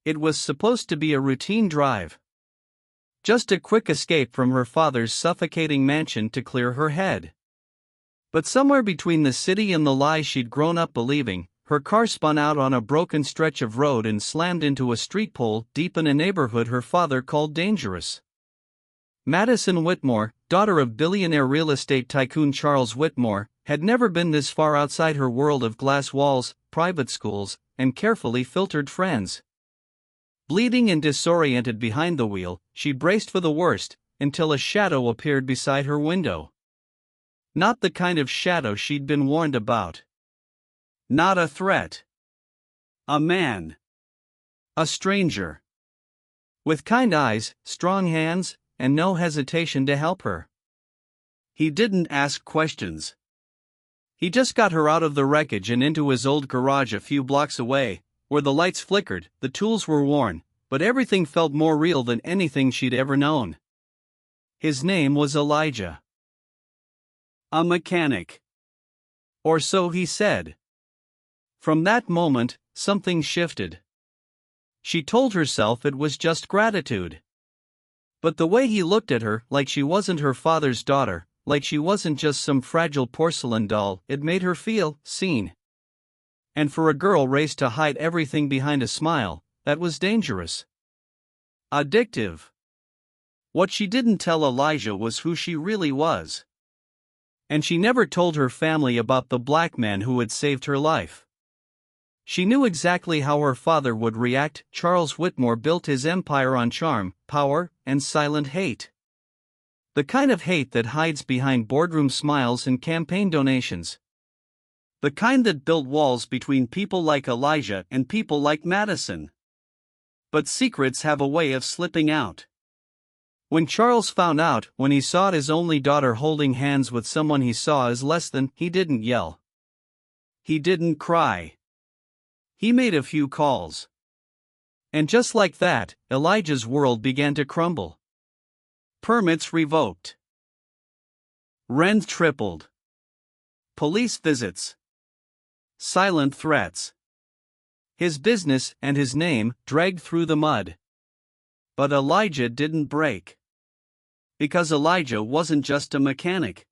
It was supposed to be a routine drive. Just a quick escape from her father's suffocating mansion to clear her head. But somewhere between the city and the lie she'd grown up believing, her car spun out on a broken stretch of road and slammed into a street pole deep in a neighborhood her father called dangerous. Madison Whitmore, daughter of billionaire real estate tycoon Charles Whitmore, had never been this far outside her world of glass walls, private schools, and carefully filtered friends. Bleeding and disoriented behind the wheel, she braced for the worst, until a shadow appeared beside her window. Not the kind of shadow she'd been warned about. Not a threat. A man. A stranger. With kind eyes, strong hands, and no hesitation to help her. He didn't ask questions. He just got her out of the wreckage and into his old garage a few blocks away, where the lights flickered, the tools were worn, but everything felt more real than anything she'd ever known. His name was Elijah. A mechanic. Or so he said. From that moment, something shifted. She told herself it was just gratitude. But the way he looked at her, like she wasn't her father's daughter, like she wasn't just some fragile porcelain doll, it made her feel seen. And for a girl raised to hide everything behind a smile, that was dangerous. Addictive. What she didn't tell Elijah was who she really was. And she never told her family about the black man who had saved her life. She knew exactly how her father would react. Charles Whitmore built his empire on charm, power, and silent hate. The kind of hate that hides behind boardroom smiles and campaign donations. The kind that built walls between people like Elijah and people like Madison. But secrets have a way of slipping out. When Charles found out, when he saw his only daughter holding hands with someone he saw as less than, he didn't yell. He didn't cry. He made a few calls. And just like that, Elijah's world began to crumble. Permits revoked. Rent tripled. Police visits. Silent threats. His business and his name dragged through the mud. But Elijah didn't break. Because Elijah wasn't just a mechanic.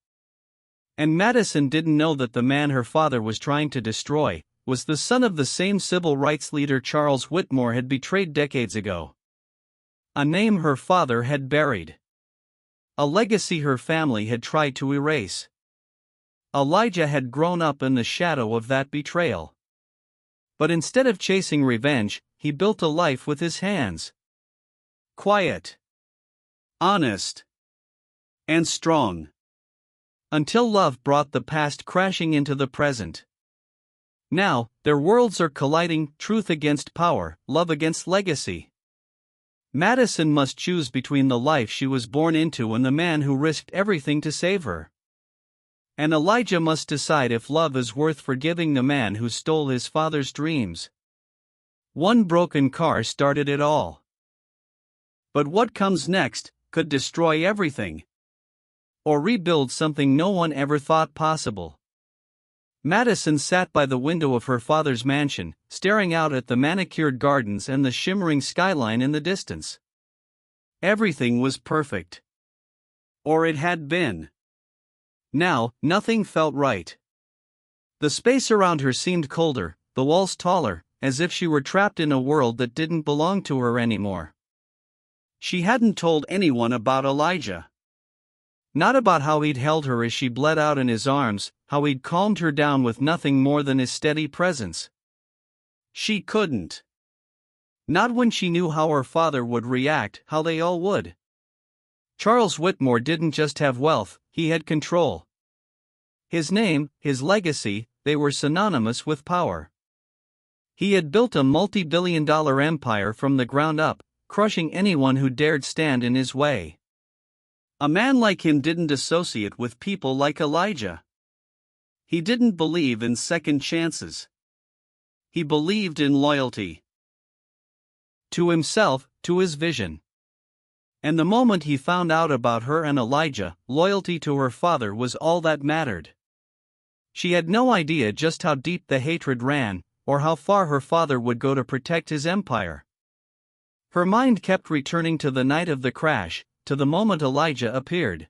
And Madison didn't know that the man her father was trying to destroy was the son of the same civil rights leader Charles Whitmore had betrayed decades ago. A name her father had buried. A legacy her family had tried to erase. Elijah had grown up in the shadow of that betrayal. But instead of chasing revenge, he built a life with his hands. Quiet. Honest. And strong. Until love brought the past crashing into the present. Now, their worlds are colliding, truth against power, love against legacy. Madison must choose between the life she was born into and the man who risked everything to save her. And Elijah must decide if love is worth forgiving the man who stole his father's dreams. One broken car started it all. But what comes next could destroy everything. Or rebuild something no one ever thought possible. Madison sat by the window of her father's mansion, staring out at the manicured gardens and the shimmering skyline in the distance. Everything was perfect. Or it had been. Now, nothing felt right. The space around her seemed colder, the walls taller, as if she were trapped in a world that didn't belong to her anymore. She hadn't told anyone about Elijah. Not about how he'd held her as she bled out in his arms, how he'd calmed her down with nothing more than his steady presence. She couldn't. Not when she knew how her father would react, how they all would. Charles Whitmore didn't just have wealth, he had control. His name, his legacy, they were synonymous with power. He had built a multi-billion-dollar empire from the ground up, crushing anyone who dared stand in his way. A man like him didn't associate with people like Elijah. He didn't believe in second chances. He believed in loyalty. To himself, to his vision. And the moment he found out about her and Elijah, loyalty to her father was all that mattered. She had no idea just how deep the hatred ran, or how far her father would go to protect his empire. Her mind kept returning to the night of the crash, to the moment Elijah appeared.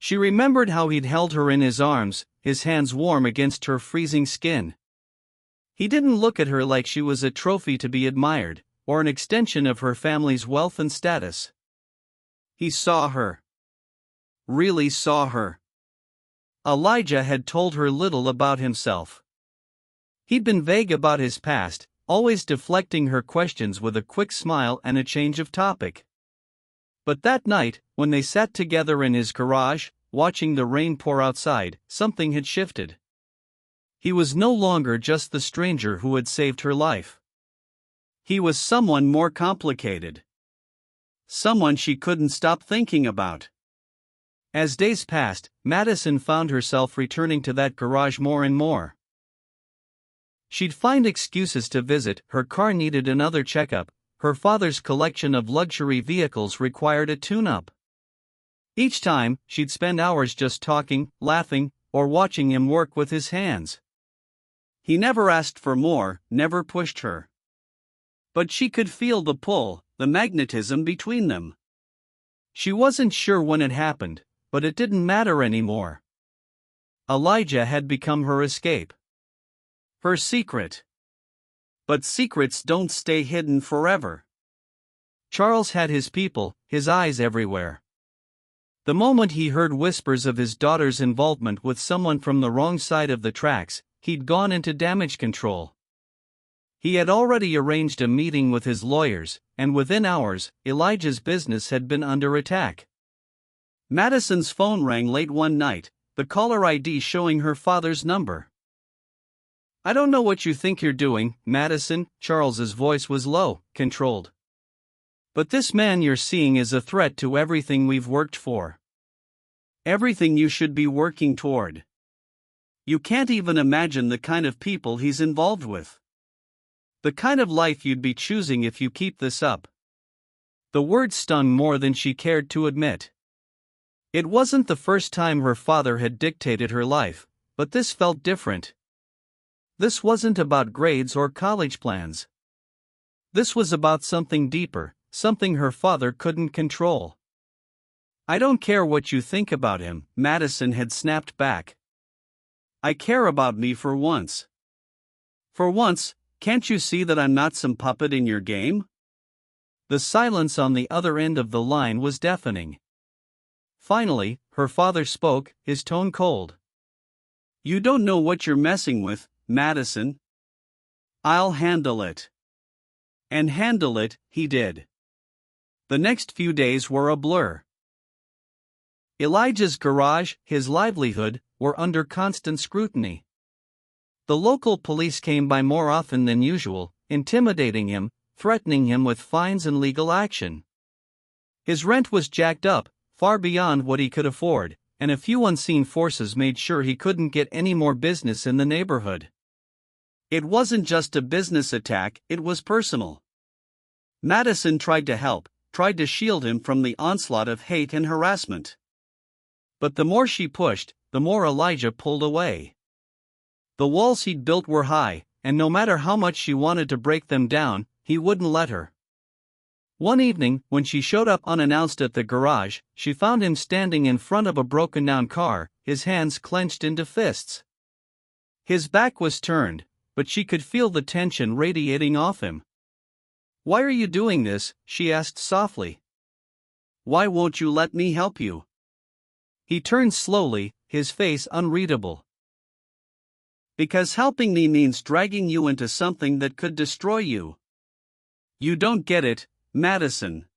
She remembered how he'd held her in his arms, his hands warm against her freezing skin. He didn't look at her like she was a trophy to be admired, or an extension of her family's wealth and status. He saw her. Really saw her. Elijah had told her little about himself. He'd been vague about his past, always deflecting her questions with a quick smile and a change of topic. But that night, when they sat together in his garage, watching the rain pour outside, something had shifted. He was no longer just the stranger who had saved her life. He was someone more complicated. Someone she couldn't stop thinking about. As days passed, Madison found herself returning to that garage more and more. She'd find excuses to visit, her car needed another checkup, her father's collection of luxury vehicles required a tune-up. Each time, she'd spend hours just talking, laughing, or watching him work with his hands. He never asked for more, never pushed her. But she could feel the pull, the magnetism between them. She wasn't sure when it happened, but it didn't matter anymore. Elijah had become her escape. Her secret. But secrets don't stay hidden forever. Charles had his people, his eyes everywhere. The moment he heard whispers of his daughter's involvement with someone from the wrong side of the tracks, he'd gone into damage control. He had already arranged a meeting with his lawyers, and within hours, Elijah's business had been under attack. Madison's phone rang late one night, the caller ID showing her father's number. "I don't know what you think you're doing, Madison," Charles's voice was low, controlled. "But this man you're seeing is a threat to everything we've worked for. Everything you should be working toward. You can't even imagine the kind of people he's involved with. The kind of life you'd be choosing if you keep this up." The words stung more than she cared to admit. It wasn't the first time her father had dictated her life, but this felt different. This wasn't about grades or college plans. This was about something deeper, something her father couldn't control. "I don't care what you think about him," Madison had snapped back. "I care about me for once. For once, can't you see that I'm not some puppet in your game?" The silence on the other end of the line was deafening. Finally, her father spoke, his tone cold. "You don't know what you're messing with, Madison. I'll handle it." And handle it, he did. The next few days were a blur. Elijah's garage, his livelihood, were under constant scrutiny. The local police came by more often than usual, intimidating him, threatening him with fines and legal action. His rent was jacked up, far beyond what he could afford, and a few unseen forces made sure he couldn't get any more business in the neighborhood. It wasn't just a business attack, it was personal. Madison tried to help, tried to shield him from the onslaught of hate and harassment. But the more she pushed, the more Elijah pulled away. The walls he'd built were high, and no matter how much she wanted to break them down, he wouldn't let her. One evening, when she showed up unannounced at the garage, she found him standing in front of a broken-down car, his hands clenched into fists. His back was turned, but she could feel the tension radiating off him. "Why are you doing this?" she asked softly. "Why won't you let me help you?" He turned slowly, his face unreadable. "Because helping me means dragging you into something that could destroy you. You don't get it, Madison.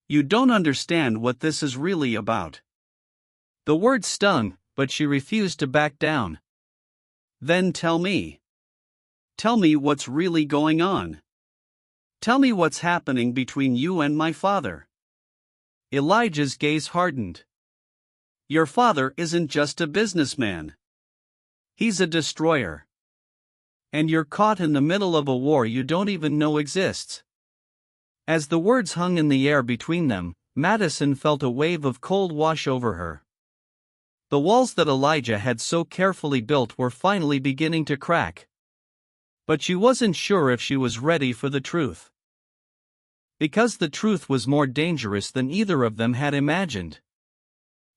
You don't understand what this is really about." The words stung, but she refused to back down. "Then tell me. Tell me what's really going on. Tell me what's happening between you and my father." Elijah's gaze hardened. "Your father isn't just a businessman. He's a destroyer. And you're caught in the middle of a war you don't even know exists." As the words hung in the air between them, Madison felt a wave of cold wash over her. The walls that Elijah had so carefully built were finally beginning to crack. But she wasn't sure if she was ready for the truth. Because the truth was more dangerous than either of them had imagined.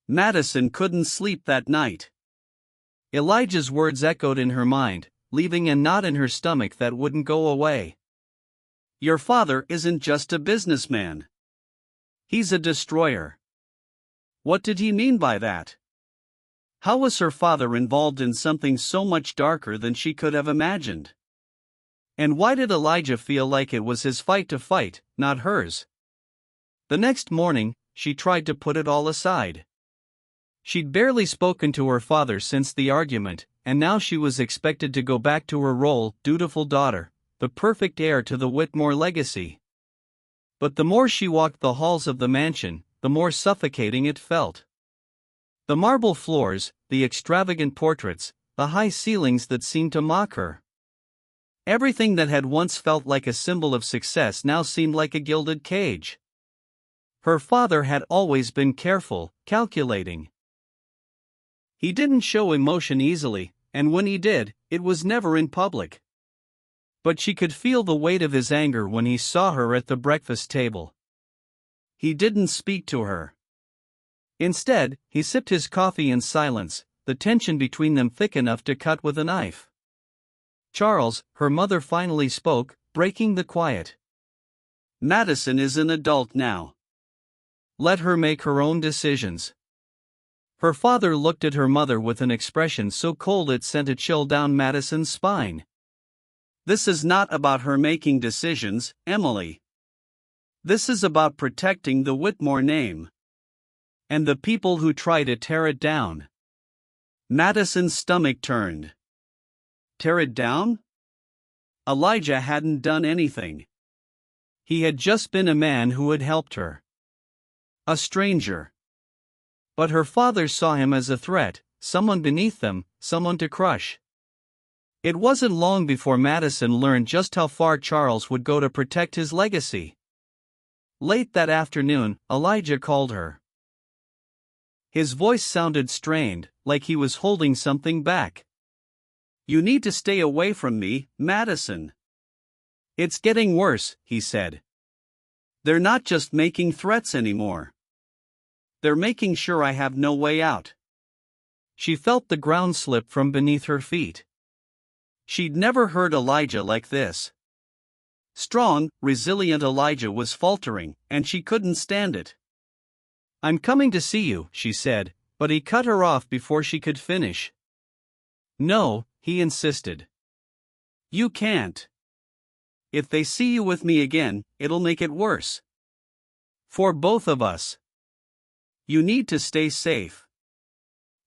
Madison couldn't sleep that night. Elijah's words echoed in her mind, leaving a knot in her stomach that wouldn't go away. Your father isn't just a businessman. He's a destroyer. What did he mean by that? How was her father involved in something so much darker than she could have imagined? And why did Elijah feel like it was his fight to fight, not hers? The next morning, she tried to put it all aside. She'd barely spoken to her father since the argument, and now she was expected to go back to her role, dutiful daughter, the perfect heir to the Whitmore legacy. But the more she walked the halls of the mansion, the more suffocating it felt. The marble floors, the extravagant portraits, the high ceilings that seemed to mock her. Everything that had once felt like a symbol of success now seemed like a gilded cage. Her father had always been careful, calculating. He didn't show emotion easily, and when he did, it was never in public. But she could feel the weight of his anger when he saw her at the breakfast table. He didn't speak to her. Instead, he sipped his coffee in silence, the tension between them thick enough to cut with a knife. Charles, her mother finally spoke, breaking the quiet. Madison is an adult now. Let her make her own decisions. Her father looked at her mother with an expression so cold it sent a chill down Madison's spine. This is not about her making decisions, Emily. This is about protecting the Whitmore name. And the people who try to tear it down. Madison's stomach turned. Tear it down? Elijah hadn't done anything. He had just been a man who had helped her. A stranger. But her father saw him as a threat, someone beneath them, someone to crush. It wasn't long before Madison learned just how far Charles would go to protect his legacy. Late that afternoon, Elijah called her. His voice sounded strained, like he was holding something back. You need to stay away from me, Madison. It's getting worse, he said. They're not just making threats anymore. They're making sure I have no way out. She felt the ground slip from beneath her feet. She'd never heard Elijah like this. Strong, resilient Elijah was faltering, and she couldn't stand it. I'm coming to see you, she said, but he cut her off before she could finish. No, he insisted. You can't. If they see you with me again, it'll make it worse. For both of us. You need to stay safe.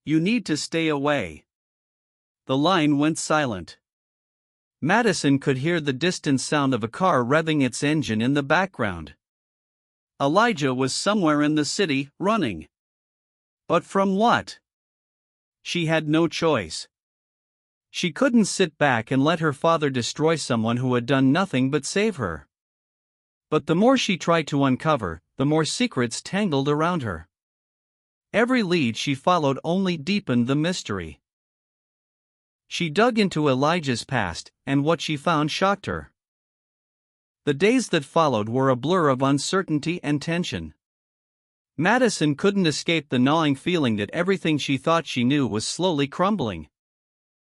You need to stay away. The line went silent. Madison could hear the distant sound of a car revving its engine in the background. Elijah was somewhere in the city, running. But from what? She had no choice. She couldn't sit back and let her father destroy someone who had done nothing but save her. But the more she tried to uncover, the more secrets tangled around her. Every lead she followed only deepened the mystery. She dug into Elijah's past, and what she found shocked her. The days that followed were a blur of uncertainty and tension. Madison couldn't escape the gnawing feeling that everything she thought she knew was slowly crumbling.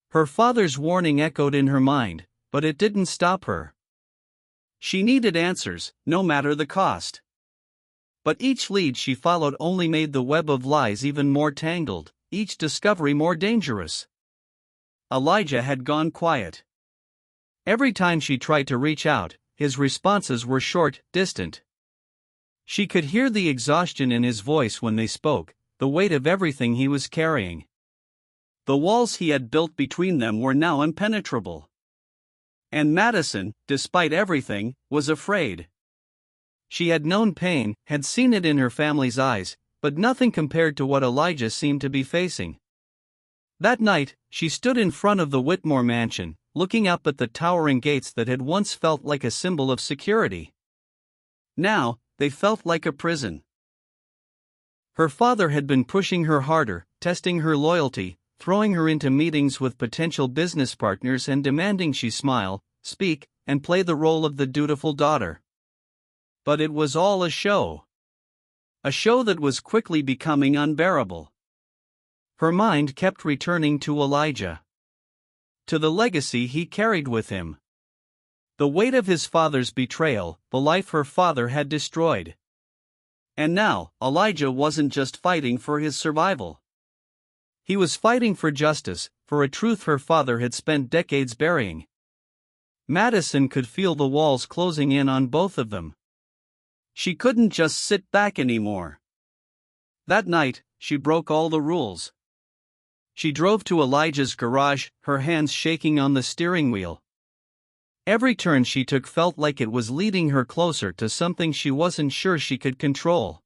Her father's warning echoed in her mind, but it didn't stop her. She needed answers, no matter the cost. But each lead she followed only made the web of lies even more tangled, each discovery more dangerous. Elijah had gone quiet. Every time she tried to reach out, his responses were short, distant. She could hear the exhaustion in his voice when they spoke, the weight of everything he was carrying. The walls he had built between them were now impenetrable. And Madison, despite everything, was afraid. She had known pain, had seen it in her family's eyes, but nothing compared to what Elijah seemed to be facing. That night, she stood in front of the Whitmore mansion, looking up at the towering gates that had once felt like a symbol of security. Now, they felt like a prison. Her father had been pushing her harder, testing her loyalty, throwing her into meetings with potential business partners and demanding she smile, speak, and play the role of the dutiful daughter. But it was all a show. A show that was quickly becoming unbearable. Her mind kept returning to Elijah. To the legacy he carried with him. The weight of his father's betrayal, the life her father had destroyed. And now, Elijah wasn't just fighting for his survival. He was fighting for justice, for a truth her father had spent decades burying. Madison could feel the walls closing in on both of them. She couldn't just sit back anymore. That night, she broke all the rules. She drove to Elijah's garage, her hands shaking on the steering wheel. Every turn she took felt like it was leading her closer to something she wasn't sure she could control.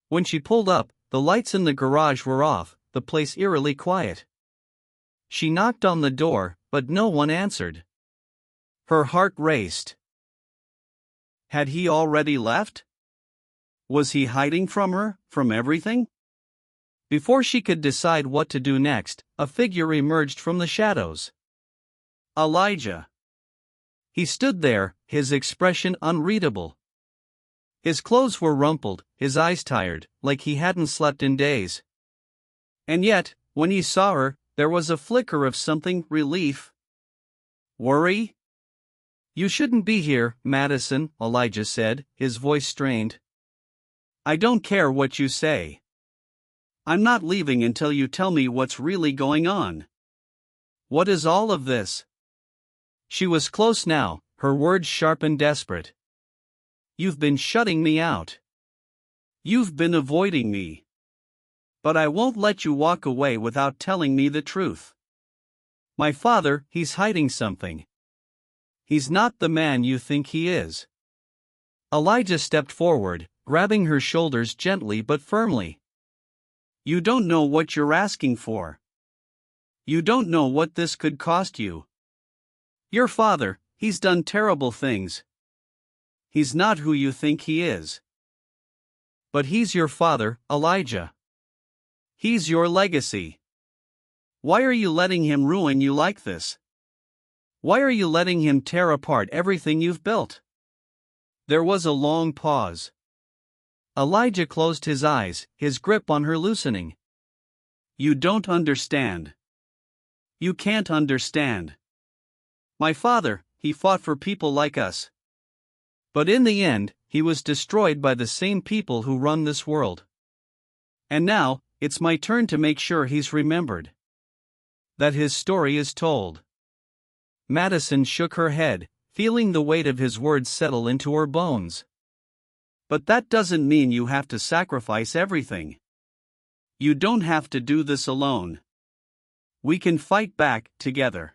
When she pulled up, the lights in the garage were off, the place eerily quiet. She knocked on the door, but no one answered. Her heart raced. Had he already left? Was he hiding from her, from everything? Before she could decide what to do next, a figure emerged from the shadows. Elijah. He stood there, his expression unreadable. His clothes were rumpled, his eyes tired, like he hadn't slept in days. And yet, when he saw her, there was a flicker of something, relief. Worry? You shouldn't be here, Madison, Elijah said, his voice strained. I don't care what you say. I'm not leaving until you tell me what's really going on. What is all of this? She was close now, her words sharp and desperate. You've been shutting me out. You've been avoiding me. But I won't let you walk away without telling me the truth. My father, he's hiding something. He's not the man you think he is. Elijah stepped forward, grabbing her shoulders gently but firmly. You don't know what you're asking for. You don't know what this could cost you. Your father, he's done terrible things. He's not who you think he is. But he's your father, Elijah. He's your legacy. Why are you letting him ruin you like this? Why are you letting him tear apart everything you've built? There was a long pause. Elijah closed his eyes, his grip on her loosening. You don't understand. You can't understand. My father, he fought for people like us. But in the end, he was destroyed by the same people who run this world. And now, it's my turn to make sure he's remembered. That his story is told. Madison shook her head, feeling the weight of his words settle into her bones. But that doesn't mean you have to sacrifice everything. You don't have to do this alone. We can fight back, together.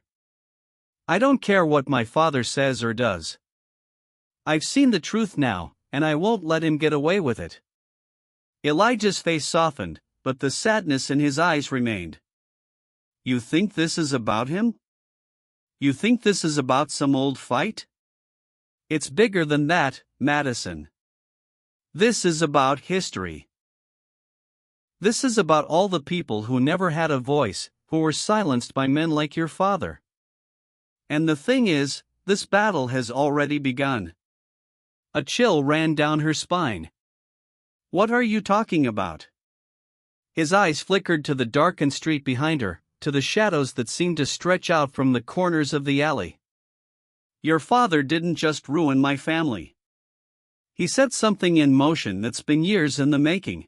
I don't care what my father says or does. I've seen the truth now, and I won't let him get away with it. Elijah's face softened, but the sadness in his eyes remained. You think this is about him? You think this is about some old fight? It's bigger than that, Madison. This is about history. This is about all the people who never had a voice, who were silenced by men like your father. And the thing is, this battle has already begun. A chill ran down her spine. What are you talking about? His eyes flickered to the darkened street behind her, to the shadows that seemed to stretch out from the corners of the alley. Your father didn't just ruin my family. He set something in motion that's been years in the making.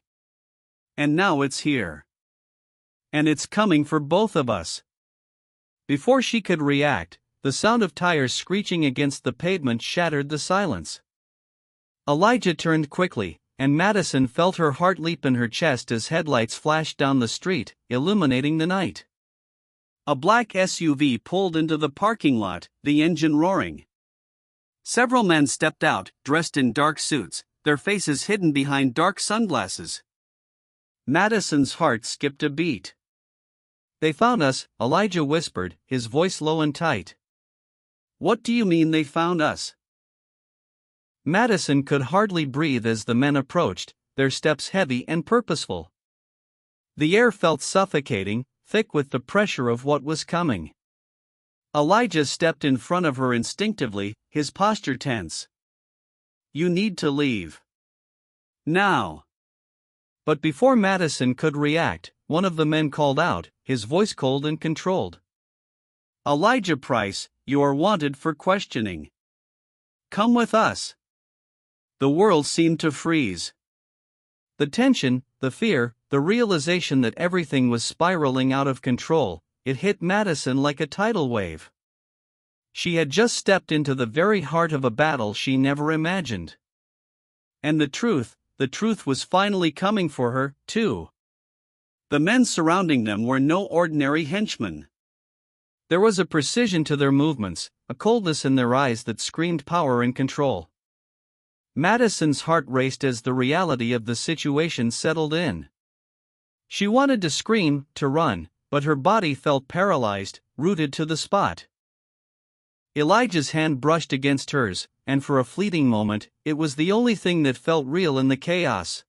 And now it's here. And it's coming for both of us. Before she could react, the sound of tires screeching against the pavement shattered the silence. Elijah turned quickly, and Madison felt her heart leap in her chest as headlights flashed down the street, illuminating the night. A black SUV pulled into the parking lot, the engine roaring. Several men stepped out, dressed in dark suits, their faces hidden behind dark sunglasses. Madison's heart skipped a beat. They found us, Elijah whispered, his voice low and tight. What do you mean they found us? Madison could hardly breathe as the men approached, their steps heavy and purposeful. The air felt suffocating, thick with the pressure of what was coming. Elijah stepped in front of her instinctively, his posture tense. You need to leave. Now. But before Madison could react, one of the men called out, his voice cold and controlled. Elijah Price, you are wanted for questioning. Come with us. The world seemed to freeze. The tension, the fear, the realization that everything was spiraling out of control, it hit Madison like a tidal wave. She had just stepped into the very heart of a battle she never imagined. And the truth was finally coming for her, too. The men surrounding them were no ordinary henchmen. There was a precision to their movements, a coldness in their eyes that screamed power and control. Madison's heart raced as the reality of the situation settled in. She wanted to scream, to run, but her body felt paralyzed, rooted to the spot. Elijah's hand brushed against hers, and for a fleeting moment, it was the only thing that felt real in the chaos.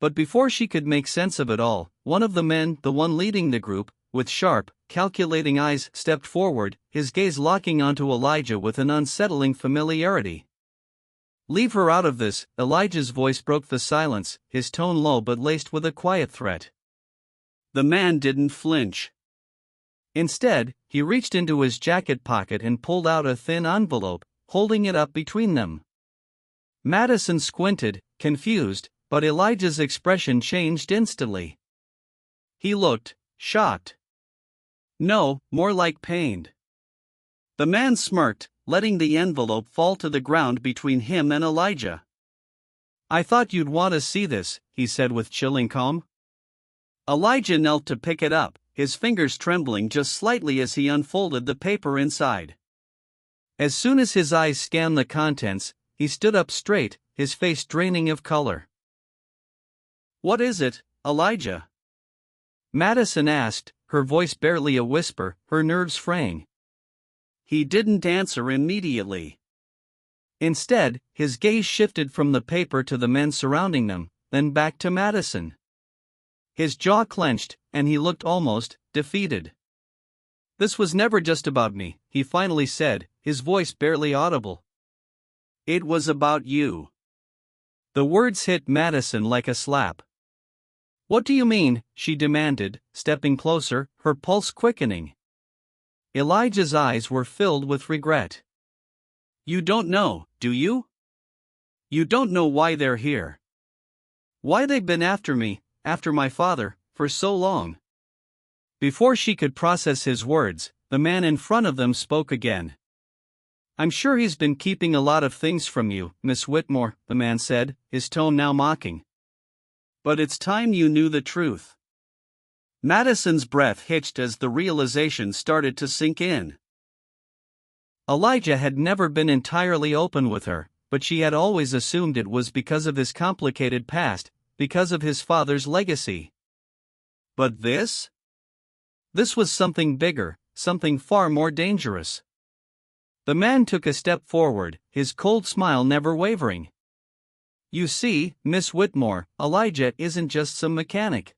But before she could make sense of it all, one of the men, the one leading the group, with sharp, calculating eyes, stepped forward, his gaze locking onto Elijah with an unsettling familiarity. Leave her out of this, Elijah's voice broke the silence, his tone low but laced with a quiet threat. The man didn't flinch. Instead, he reached into his jacket pocket and pulled out a thin envelope, holding it up between them. Madison squinted, confused, but Elijah's expression changed instantly. He looked shocked. No, more like pained. The man smirked, letting the envelope fall to the ground between him and Elijah. I thought you'd want to see this, he said with chilling calm. Elijah knelt to pick it up, his fingers trembling just slightly as he unfolded the paper inside. As soon as his eyes scanned the contents, he stood up straight, his face draining of color. What is it, Elijah? Madison asked, her voice barely a whisper, her nerves fraying. He didn't answer immediately. Instead, his gaze shifted from the paper to the men surrounding them, then back to Madison. His jaw clenched, and he looked almost defeated. This was never just about me, he finally said, his voice barely audible. It was about you. The words hit Madison like a slap. What do you mean? She demanded, stepping closer, her pulse quickening. Elijah's eyes were filled with regret. You don't know, do you? You don't know why they're here. Why they've been after me, after my father, for so long. Before she could process his words, the man in front of them spoke again. I'm sure he's been keeping a lot of things from you, Miss Whitmore, the man said, his tone now mocking. But it's time you knew the truth. Madison's breath hitched as the realization started to sink in. Elijah had never been entirely open with her, but she had always assumed it was because of his complicated past, because of his father's legacy. But this? This was something bigger, something far more dangerous. The man took a step forward, his cold smile never wavering. You see, Miss Whitmore, Elijah isn't just some mechanic.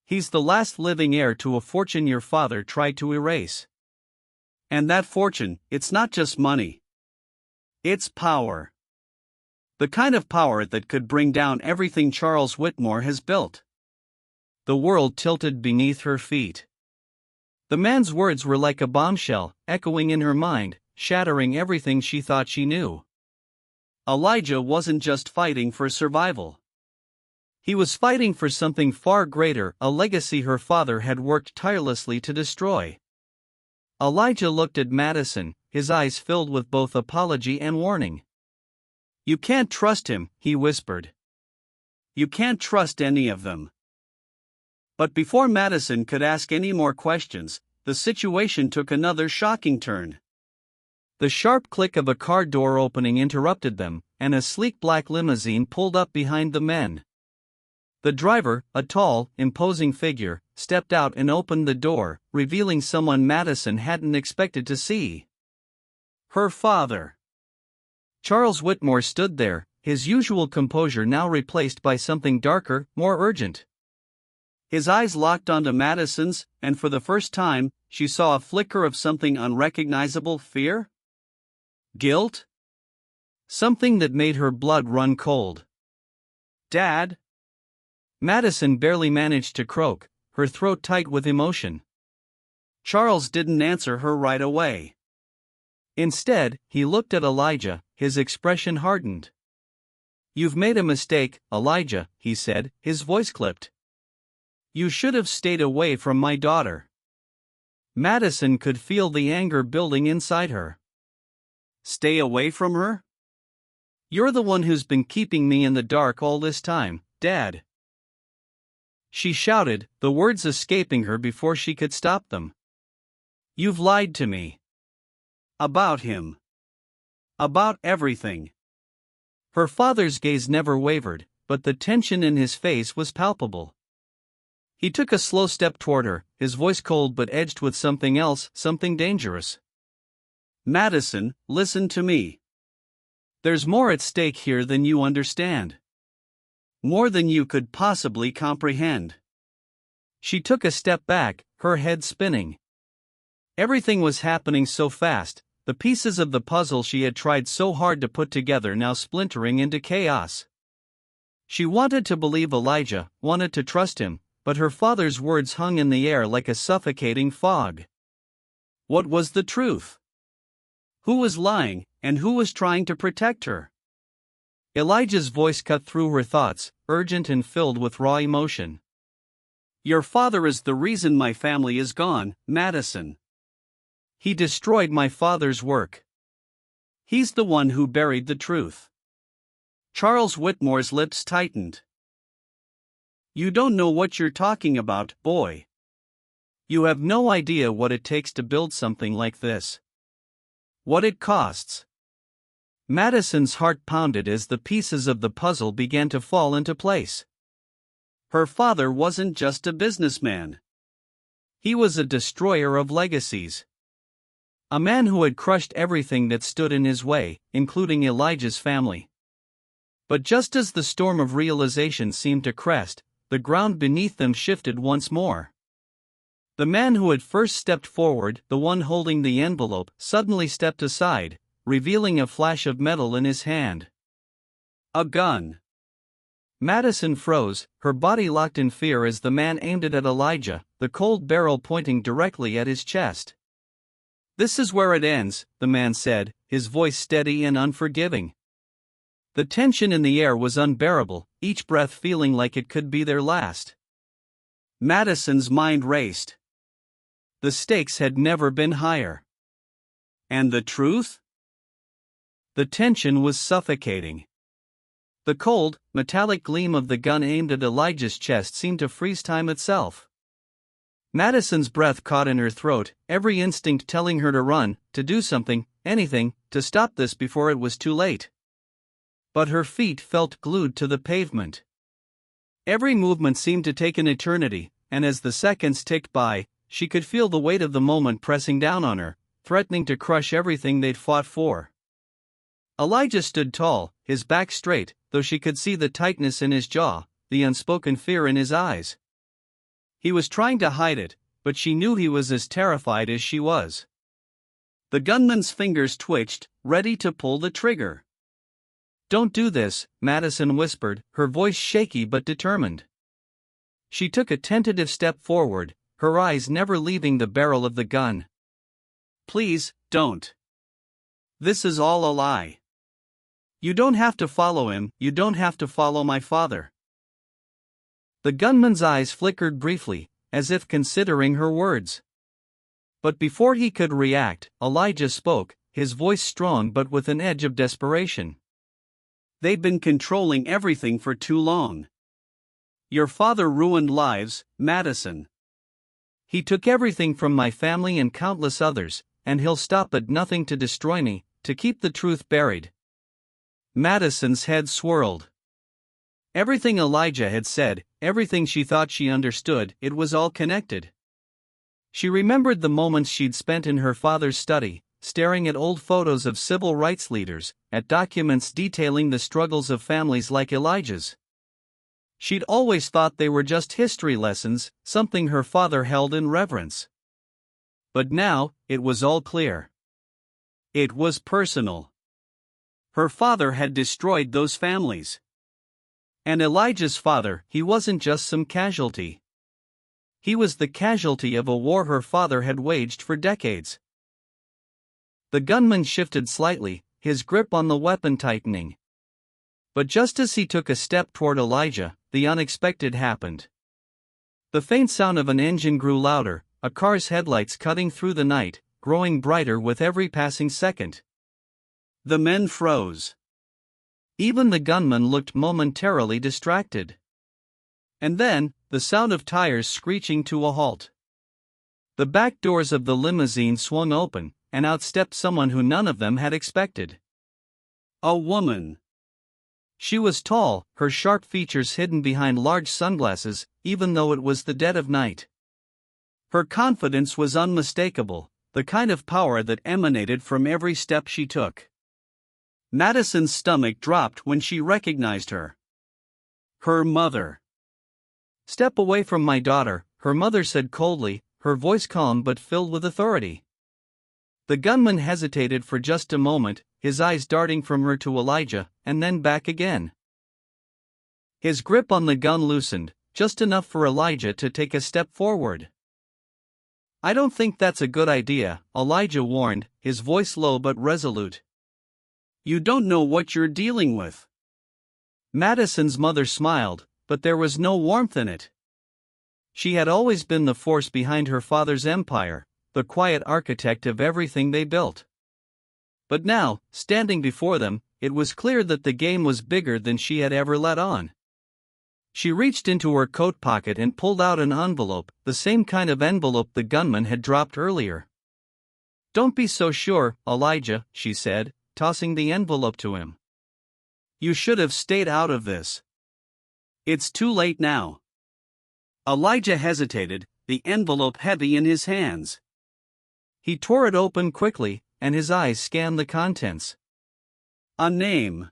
He's the last living heir to a fortune your father tried to erase. And that fortune, it's not just money. It's power. The kind of power that could bring down everything Charles Whitmore has built. The world tilted beneath her feet. The man's words were like a bombshell, echoing in her mind, shattering everything she thought she knew. Elijah wasn't just fighting for survival. He was fighting for something far greater, a legacy her father had worked tirelessly to destroy. Elijah looked at Madison, his eyes filled with both apology and warning. You can't trust him, he whispered. You can't trust any of them. But before Madison could ask any more questions, the situation took another shocking turn. The sharp click of a car door opening interrupted them, and a sleek black limousine pulled up behind the men. The driver, a tall, imposing figure, stepped out and opened the door, revealing someone Madison hadn't expected to see. Her father. Charles Whitmore stood there, his usual composure now replaced by something darker, more urgent. His eyes locked onto Madison's, and for the first time, she saw a flicker of something unrecognizable: fear? Guilt? something that made her blood run cold. "Dad?" Madison barely managed to croak, her throat tight with emotion. Charles didn't answer her right away. Instead, he looked at Elijah, his expression hardened. "You've made a mistake, Elijah," he said, his voice clipped. "You should have stayed away from my daughter." Madison could feel the anger building inside her. "Stay away from her? You're the one who's been keeping me in the dark all this time, Dad." She shouted, the words escaping her before she could stop them. "You've lied to me. About him. About everything." Her father's gaze never wavered, but the tension in his face was palpable. He took a slow step toward her, his voice cold but edged with something else, something dangerous. "Madison, listen to me. There's more at stake here than you understand. More than you could possibly comprehend." She took a step back, her head spinning. Everything was happening so fast, the pieces of the puzzle she had tried so hard to put together now splintering into chaos. She wanted to believe Elijah, wanted to trust him, but her father's words hung in the air like a suffocating fog. What was the truth? Who was lying, and who was trying to protect her? Elijah's voice cut through her thoughts, urgent and filled with raw emotion. "Your father is the reason my family is gone, Madison. He destroyed my father's work. He's the one who buried the truth." Charles Whitmore's lips tightened. "You don't know what you're talking about, boy. You have no idea what it takes to build something like this. What it costs." Madison's heart pounded as the pieces of the puzzle began to fall into place. Her father wasn't just a businessman. He was a destroyer of legacies. A man who had crushed everything that stood in his way, including Elijah's family. But just as the storm of realization seemed to crest, the ground beneath them shifted once more. The man who had first stepped forward, the one holding the envelope, suddenly stepped aside, revealing a flash of metal in his hand. A gun. Madison froze, her body locked in fear as the man aimed it at Elijah, the cold barrel pointing directly at his chest. "This is where it ends," the man said, his voice steady and unforgiving. The tension in the air was unbearable, each breath feeling like it could be their last. Madison's mind raced. The stakes had never been higher. And the truth? The tension was suffocating. The cold, metallic gleam of the gun aimed at Elijah's chest seemed to freeze time itself. Madison's breath caught in her throat, every instinct telling her to run, to do something, anything, to stop this before it was too late. But her feet felt glued to the pavement. Every movement seemed to take an eternity, and as the seconds ticked by, she could feel the weight of the moment pressing down on her, threatening to crush everything they'd fought for. Elijah stood tall, his back straight, though she could see the tightness in his jaw, the unspoken fear in his eyes. He was trying to hide it, but she knew he was as terrified as she was. The gunman's fingers twitched, ready to pull the trigger. "Don't do this," Madison whispered, her voice shaky but determined. She took a tentative step forward, her eyes never leaving the barrel of the gun. "Please, don't. This is all a lie. You don't have to follow him, you don't have to follow my father." The gunman's eyes flickered briefly, as if considering her words. But before he could react, Elijah spoke, his voice strong but with an edge of desperation. "They've been controlling everything for too long. Your father ruined lives, Madison. He took everything from my family and countless others, and he'll stop at nothing to destroy me, to keep the truth buried." Madison's head swirled. Everything Elijah had said, everything she thought she understood, it was all connected. She remembered the moments she'd spent in her father's study, staring at old photos of civil rights leaders, at documents detailing the struggles of families like Elijah's. She'd always thought they were just history lessons, something her father held in reverence. But now, it was all clear. It was personal. Her father had destroyed those families. And Elijah's father, he wasn't just some casualty. He was the casualty of a war her father had waged for decades. The gunman shifted slightly, his grip on the weapon tightening. But just as he took a step toward Elijah, the unexpected happened. The faint sound of an engine grew louder, a car's headlights cutting through the night, growing brighter with every passing second. The men froze. Even the gunman looked momentarily distracted. And then, the sound of tires screeching to a halt. The back doors of the limousine swung open, and out stepped someone who none of them had expected. A woman. She was tall, her sharp features hidden behind large sunglasses, even though it was the dead of night. Her confidence was unmistakable, the kind of power that emanated from every step she took. Madison's stomach dropped when she recognized her. Her mother. "Step away from my daughter," her mother said coldly, her voice calm but filled with authority. The gunman hesitated for just a moment, his eyes darting from her to Elijah, and then back again. His grip on the gun loosened, just enough for Elijah to take a step forward. "I don't think that's a good idea," Elijah warned, his voice low but resolute. "You don't know what you're dealing with." Madison's mother smiled, but there was no warmth in it. She had always been the force behind her father's empire, the quiet architect of everything they built. But now, standing before them, it was clear that the game was bigger than she had ever let on. She reached into her coat pocket and pulled out an envelope, the same kind of envelope the gunman had dropped earlier. "Don't be so sure, Elijah," she said, tossing the envelope to him. "You should have stayed out of this. It's too late now." Elijah hesitated, the envelope heavy in his hands. He tore it open quickly, and his eyes scanned the contents. A name.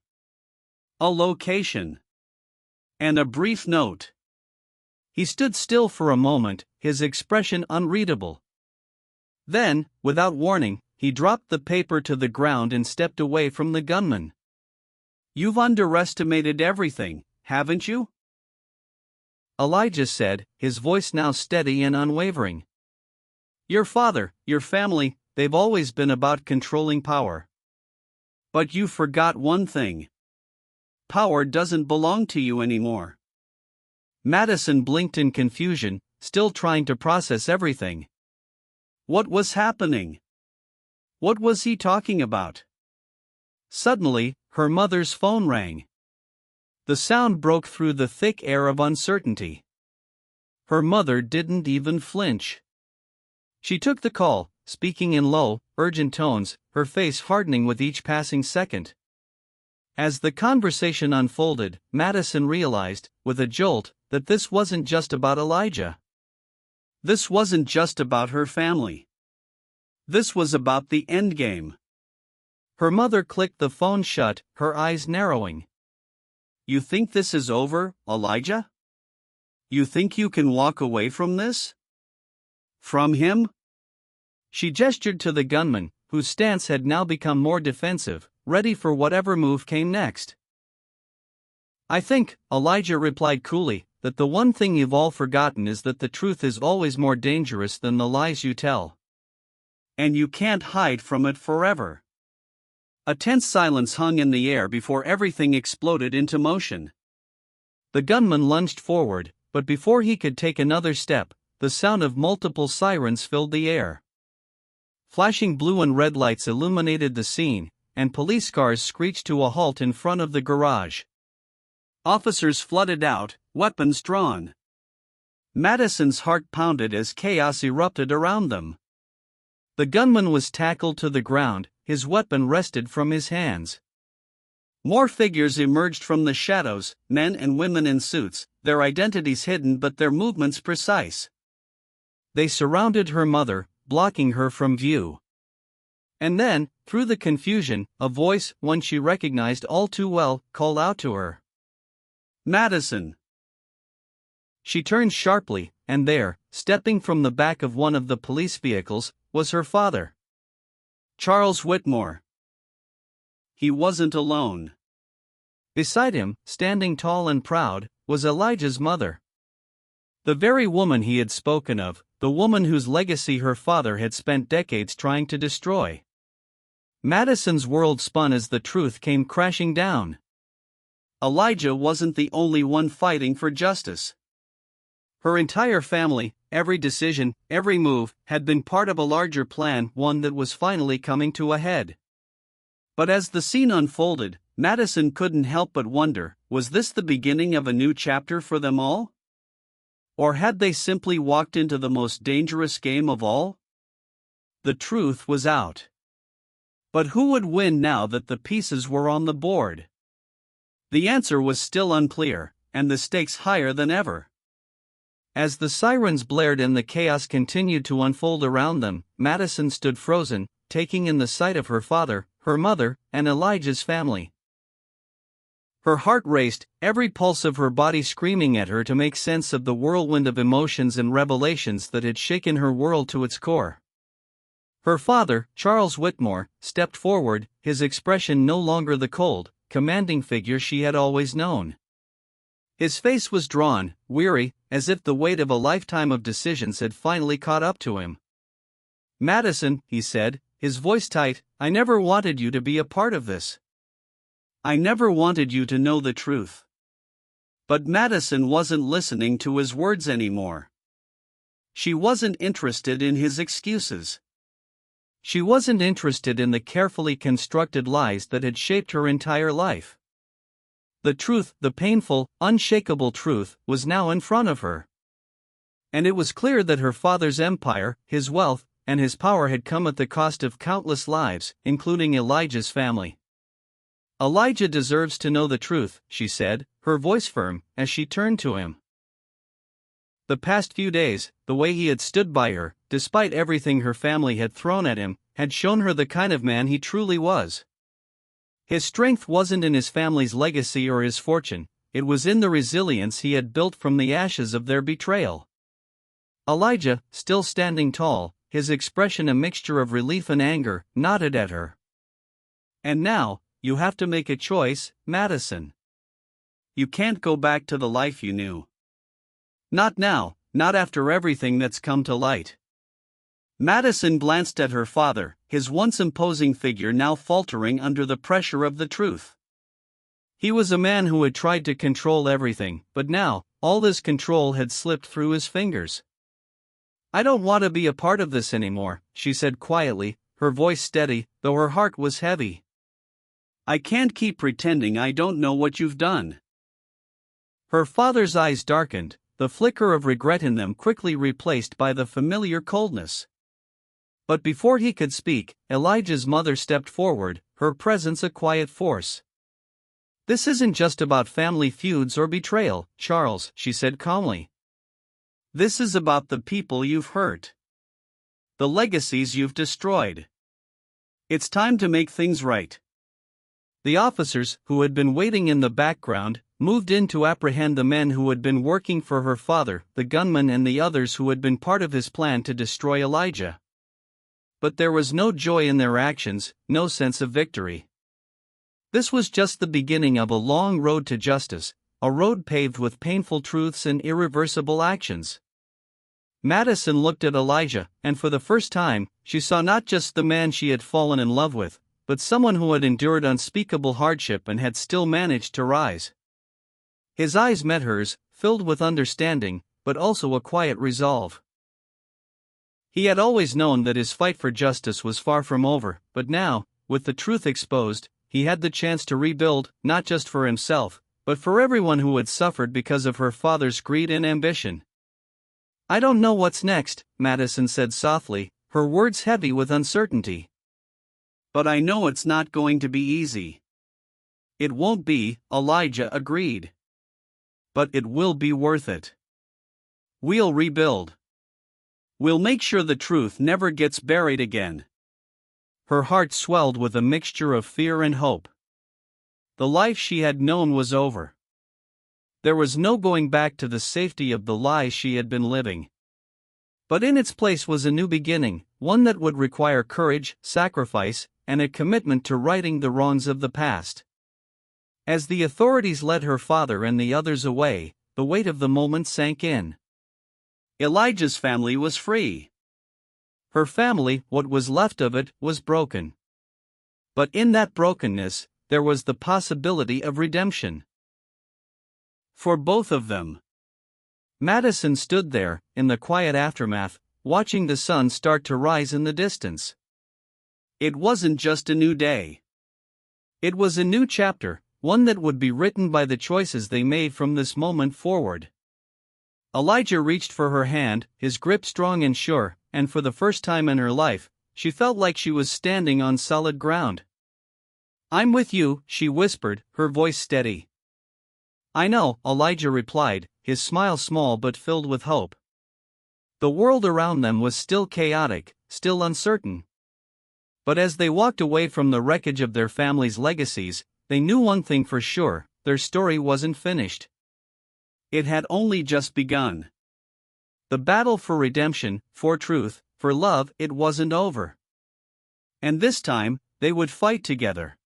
A location. And a brief note. He stood still for a moment, his expression unreadable. Then, without warning, he dropped the paper to the ground and stepped away from the gunman. "You've underestimated everything, haven't you?" Elijah said, his voice now steady and unwavering. "Your father, your family, they've always been about controlling power. But you forgot one thing. Power doesn't belong to you anymore." Madison blinked in confusion, still trying to process everything. What was happening? What was he talking about? Suddenly, her mother's phone rang. The sound broke through the thick air of uncertainty. Her mother didn't even flinch. She took the call, speaking in low, urgent tones, her face hardening with each passing second. As the conversation unfolded, Madison realized, with a jolt, that this wasn't just about Elijah. This wasn't just about her family. This was about the endgame. Her mother clicked the phone shut, her eyes narrowing. "You think this is over, Elijah? You think you can walk away from this? From him?" She gestured to the gunman, whose stance had now become more defensive, ready for whatever move came next. "I think," Elijah replied coolly, "that the one thing you've all forgotten is that the truth is always more dangerous than the lies you tell. And you can't hide from it forever." A tense silence hung in the air before everything exploded into motion. The gunman lunged forward, but before he could take another step, the sound of multiple sirens filled the air. Flashing blue and red lights illuminated the scene, and police cars screeched to a halt in front of the garage. Officers flooded out, weapons drawn. Madison's heart pounded as chaos erupted around them. The gunman was tackled to the ground, his weapon wrested from his hands. More figures emerged from the shadows, men and women in suits, their identities hidden but their movements precise. They surrounded her mother, blocking her from view. And then, through the confusion, a voice, one she recognized all too well, called out to her. "Madison!" She turned sharply, and there, stepping from the back of one of the police vehicles, was her father. Charles Whitmore. he wasn't alone. Beside him, standing tall and proud, was Elijah's mother. The very woman he had spoken of, the woman whose legacy her father had spent decades trying to destroy. Madison's world spun as the truth came crashing down. Elijah wasn't the only one fighting for justice. Her entire family, every decision, every move, had been part of a larger plan, one that was finally coming to a head. But as the scene unfolded, Madison couldn't help but wonder, was this the beginning of a new chapter for them all? Or had they simply walked into the most dangerous game of all? The truth was out. But who would win now that the pieces were on the board? The answer was still unclear, and the stakes higher than ever. As the sirens blared and the chaos continued to unfold around them, Madison stood frozen, taking in the sight of her father, her mother, and Elijah's family. Her heart raced, every pulse of her body screaming at her to make sense of the whirlwind of emotions and revelations that had shaken her world to its core. Her father, Charles Whitmore, stepped forward, his expression no longer the cold, commanding figure she had always known. His face was drawn, weary, as if the weight of a lifetime of decisions had finally caught up to him. "Madison," he said, his voice tight, "I never wanted you to be a part of this. I never wanted you to know the truth." But Madison wasn't listening to his words anymore. She wasn't interested in his excuses. She wasn't interested in the carefully constructed lies that had shaped her entire life. The truth, the painful, unshakable truth, was now in front of her. And it was clear that her father's empire, his wealth, and his power had come at the cost of countless lives, including Elijah's family. "Elijah deserves to know the truth," she said, her voice firm, as she turned to him. The past few days, the way he had stood by her, despite everything her family had thrown at him, had shown her the kind of man he truly was. His strength wasn't in his family's legacy or his fortune, it was in the resilience he had built from the ashes of their betrayal. Elijah, still standing tall, his expression a mixture of relief and anger, nodded at her. "And now, you have to make a choice, Madison. You can't go back to the life you knew. Not now, not after everything that's come to light." Madison glanced at her father, his once imposing figure now faltering under the pressure of the truth. He was a man who had tried to control everything, but now, all this control had slipped through his fingers. "I don't want to be a part of this anymore," she said quietly, her voice steady, though her heart was heavy. "I can't keep pretending I don't know what you've done." Her father's eyes darkened, the flicker of regret in them quickly replaced by the familiar coldness. But before he could speak, Elijah's mother stepped forward, her presence a quiet force. "This isn't just about family feuds or betrayal, Charles," she said calmly. "This is about the people you've hurt. The legacies you've destroyed. It's time to make things right." The officers, who had been waiting in the background, moved in to apprehend the men who had been working for her father, the gunman and the others who had been part of his plan to destroy Elijah. But there was no joy in their actions, no sense of victory. This was just the beginning of a long road to justice, a road paved with painful truths and irreversible actions. Madison looked at Elijah, and for the first time, she saw not just the man she had fallen in love with, but someone who had endured unspeakable hardship and had still managed to rise. His eyes met hers, filled with understanding, but also a quiet resolve. He had always known that his fight for justice was far from over, but now, with the truth exposed, he had the chance to rebuild, not just for himself, but for everyone who had suffered because of her father's greed and ambition. "I don't know what's next," Madison said softly, her words heavy with uncertainty. "But I know it's not going to be easy." "It won't be," Elijah agreed. "But it will be worth it. We'll rebuild. We'll make sure the truth never gets buried again." Her heart swelled with a mixture of fear and hope. The life she had known was over. There was no going back to the safety of the lies she had been living. But in its place was a new beginning, one that would require courage, sacrifice, and a commitment to righting the wrongs of the past. As the authorities led her father and the others away, the weight of the moment sank in. Elijah's family was free. Her family, what was left of it, was broken. But in that brokenness, there was the possibility of redemption. For both of them. Madison stood there, in the quiet aftermath, watching the sun start to rise in the distance. It wasn't just a new day. It was a new chapter, one that would be written by the choices they made from this moment forward. Elijah reached for her hand, his grip strong and sure, and for the first time in her life, she felt like she was standing on solid ground. "I'm with you," she whispered, her voice steady. "I know," Elijah replied, his smile small but filled with hope. The world around them was still chaotic, still uncertain. But as they walked away from the wreckage of their family's legacies, they knew one thing for sure: their story wasn't finished. It had only just begun. The battle for redemption, for truth, for love, it wasn't over. And this time, they would fight together.